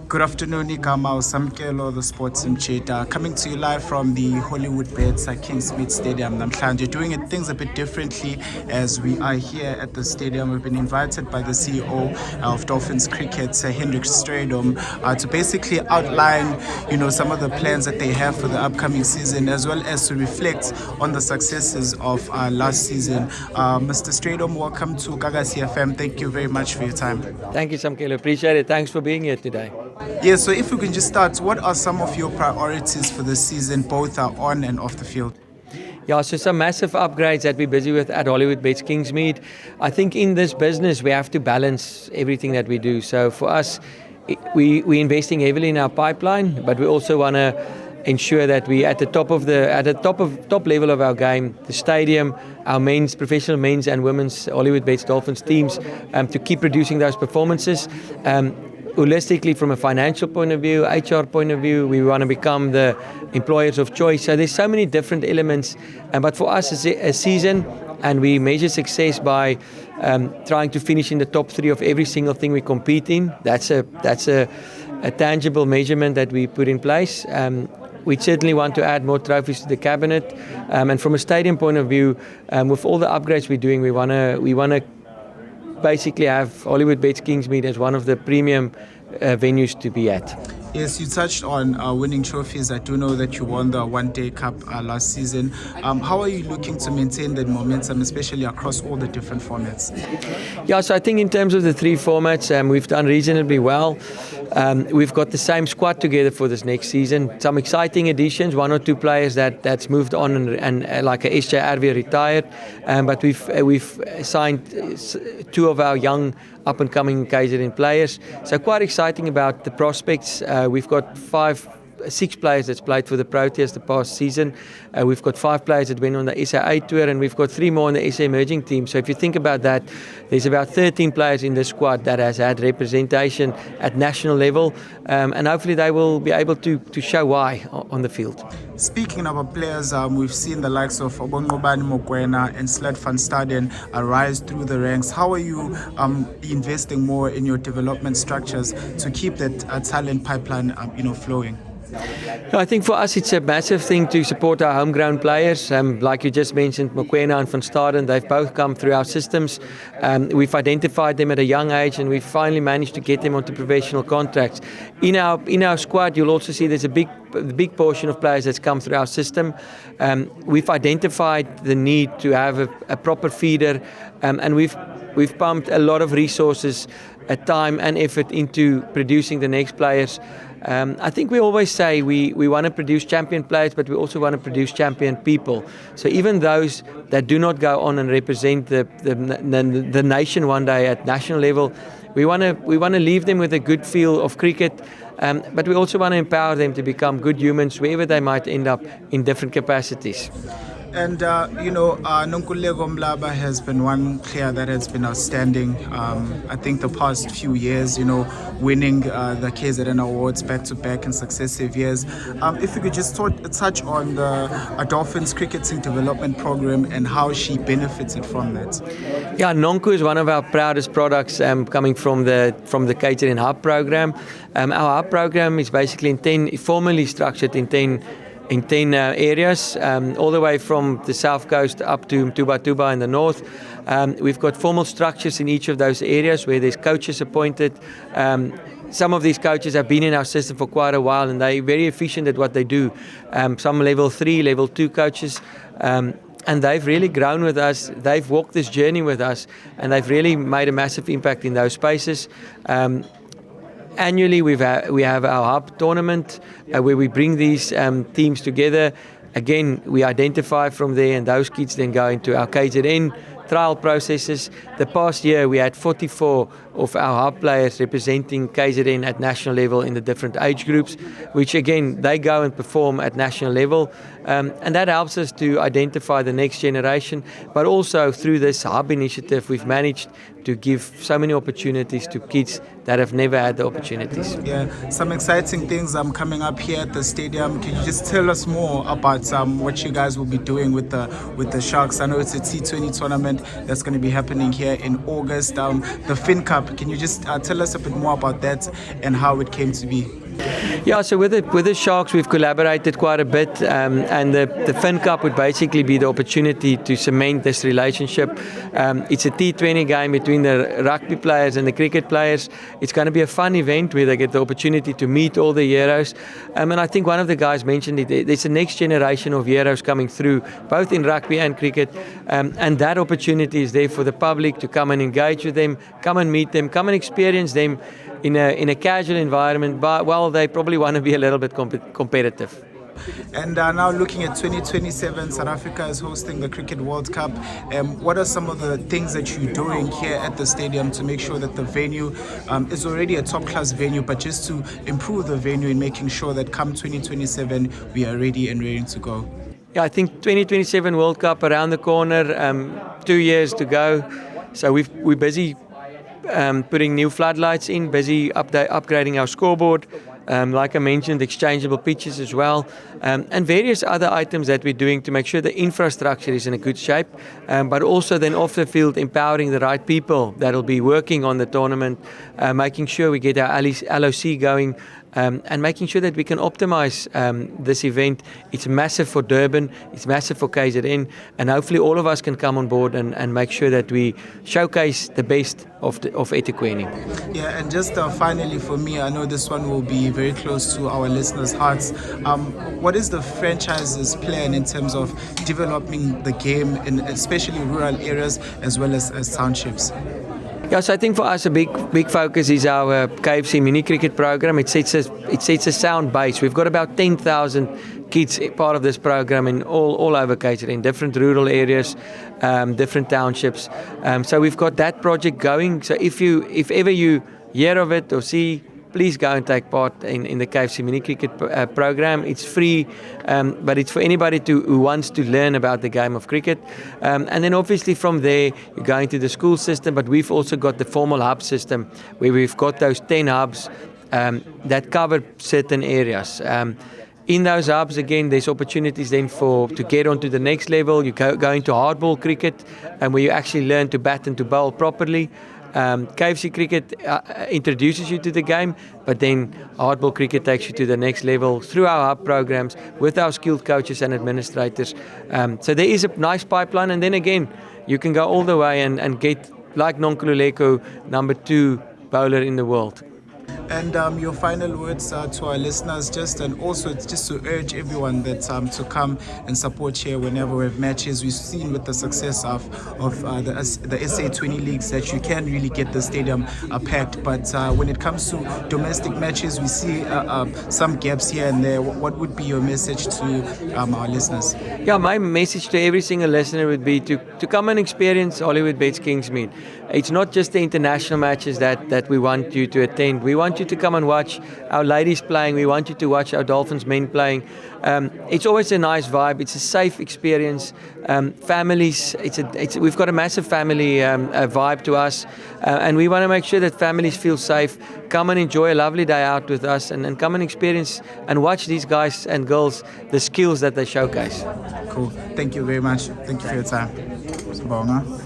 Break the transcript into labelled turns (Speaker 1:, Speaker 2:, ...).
Speaker 1: Good afternoon, Igama Samkelo, the sports imchita, coming to you live from the Hollywood Beds at Kingsmead Stadium. Namhlanje doing things a bit differently as we are here at the stadium. We've been invited by the CEO of Dolphins Cricket, Heinrich Strydom, to basically outline, some of the plans that they have for the upcoming season, as well as to reflect on the successes of last season. Mr. Strydom, welcome to Gagasi FM. Thank you very much for your time.
Speaker 2: Thank you, Samkelo. Appreciate it. Thanks for being here today.
Speaker 1: Yeah, so if we can just start, what are some of your priorities for this season, both on and off the field?
Speaker 2: Yeah, so some massive upgrades that we're busy with at Hollywood Beds Kingsmead. I think in this business we have to balance everything that we do. So for us, we're investing heavily in our pipeline, but we also want to ensure that we at the top level of our game, the stadium, our professional men's and women's Hollywood Beds Dolphins teams, to keep producing those performances. Holistically, from a financial point of view, HR point of view, we want to become the employers of choice. So there's so many different elements, but for us it's a season, and we measure success by trying to finish in the top 3 of every single thing we compete in. That's a tangible measurement that we put in place. We certainly want to add more trophies to the cabinet, and from a stadium point of view, with all the upgrades we're doing, we want to basically have Hollywood Beds Kingsmead as one of the premium venues to be at.
Speaker 1: Yes, you touched on winning trophies. I do know that you won the One-Day Cup last season. How are you looking to maintain that momentum, especially across all the different formats?
Speaker 2: Yeah, so I think in terms of the 3 formats, we've done reasonably well. We've got the same squad together for this next season. Some exciting additions, 1 or 2 players that's moved on and like a SJ Arvia retired, but we've signed 2 of our young up-and-coming KZN players. So quite exciting about the prospects. We've got 6 players that's played for the Proteas the past season. We've got 5 players that went on the SA tour, and we've got 3 more on the SA emerging team. So if you think about that, there's about 13 players in the squad that has had representation at national level, and hopefully they will be able to show why on the field.
Speaker 1: Speaking about players, we've seen the likes of Obongobani Mokwena and Sled van Staden rise through the ranks. How are you investing more in your development structures to keep that talent pipeline flowing?
Speaker 2: I think for us it's a massive thing to support our homegrown players. Like you just mentioned, Mokwena and van Staden, they've both come through our systems. We've identified them at a young age, and we've finally managed to get them onto professional contracts. In our squad, you'll also see there's a big portion of players that's come through our system. We've identified the need to have a proper feeder, and we've pumped a lot of resources, time and effort into producing the next players. I think we always say we want to produce champion players, but we also want to produce champion people. So even those that do not go on and represent the nation one day at national level, we want to leave them with a good feel of cricket, but we also want to empower them to become good humans wherever they might end up in different capacities.
Speaker 1: And, Nonku Mlaba has been one player that has been outstanding, I think, the past few years, winning the KZN Awards back-to-back in successive years. If you could just touch on the Dolphins cricketing development program and how she benefited from that.
Speaker 2: Yeah, Nonku is one of our proudest products coming from the KZN Hub program. Our Hub program is basically formally structured in 10 areas, all the way from the south coast up to Tuba in the north. We've got formal structures in each of those areas where there's coaches appointed. Some of these coaches have been in our system for quite a while, and they're very efficient at what they do. Some level 3, level 2 coaches. And they've really grown with us. They've walked this journey with us, and they've really made a massive impact in those spaces. Annually, we have our Hub tournament where we bring these teams together. Again, we identify from there, and those kids then go into our KZN trial processes. The past year, we had 44 of our Hub players representing KZN at national level in the different age groups, which again, they go and perform at national level. And that helps us to identify the next generation. But also through this Hub initiative, we've managed to give so many opportunities to kids that have never had the opportunities.
Speaker 1: Yeah, some exciting things coming up here at the stadium. Can you just tell us more about what you guys will be doing with the Sharks? I know it's a T20 tournament that's going to be happening here in August. The Fin Cup. Can you just tell us a bit more about that and how it came to be?
Speaker 2: Yeah, so with the Sharks, we've collaborated quite a bit, and the Fin Cup would basically be the opportunity to cement this relationship. It's a T20 game between the rugby players and the cricket players. It's going to be a fun event where they get the opportunity to meet all the heroes. And I think one of the guys mentioned it, there's a next generation of heroes coming through, both in rugby and cricket, and that opportunity is there for the public to come and engage with them, come and meet them, come and experience them in a casual environment, but they probably want to be a little bit competitive.
Speaker 1: And now looking at 2027, South Africa is hosting the Cricket World Cup. What are some of the things that you're doing here at the stadium to make sure that the venue is already a top-class venue, but just to improve the venue and making sure that come 2027 we are ready and ready to go?
Speaker 2: Yeah, I think 2027 World Cup around the corner, 2 years to go. So we're busy putting new floodlights in, busy upgrading our scoreboard, like I mentioned, exchangeable pitches as well, and various other items that we're doing to make sure the infrastructure is in a good shape, but also then off the field empowering the right people that will be working on the tournament, making sure we get our LOC going, and making sure that we can optimize this event. It's massive for Durban, it's massive for KZN, and hopefully all of us can come on board and make sure that we showcase the best of eThekwini.
Speaker 1: Yeah, and just finally for me, I know this one will be very close to our listeners' hearts. What is the franchise's plan in terms of developing the game in especially rural areas as well as townships?
Speaker 2: Yeah, so I think for us a big focus is our KFC mini cricket program. It sets a sound base. We've got about 10,000 kids part of this program in all over KZN, in different rural areas, different townships. So we've got that project going. So if ever you hear of it or see, please go and take part in the KFC mini cricket program. It's free, but it's for anybody who wants to learn about the game of cricket. And then obviously from there, you go into the school system, but we've also got the formal hub system where we've got those 10 hubs that cover certain areas. In those hubs, again, there's opportunities then to get onto the next level. You go into hardball cricket, where you actually learn to bat and to bowl properly. KFC cricket introduces you to the game, but then hardball cricket takes you to the next level through our hub programs with our skilled coaches and administrators. So there is a nice pipeline, and then again, you can go all the way and get, like Nonku, number 2 bowler in the world.
Speaker 1: And your final words to our listeners, and also just to urge everyone that to come and support here whenever we have matches. We've seen with the success of the SA20 leagues that you can really get the stadium packed. But when it comes to domestic matches, we see some gaps here and there. What would be your message to our listeners?
Speaker 2: Yeah, my message to every single listener would be to come and experience Hollywood Bets Kingsmead. It's not just the international matches that we want you to attend. We want you to come and watch our ladies playing. We want you to watch our Dolphins men playing. It's always a nice vibe. It's a safe experience. Families, we've got a massive family vibe to us, and we want to make sure that families feel safe. Come and enjoy a lovely day out with us, and come and experience and watch these guys and girls, the skills that they showcase.
Speaker 1: Cool. Thank you very much. Thank you for your time. Sibonga.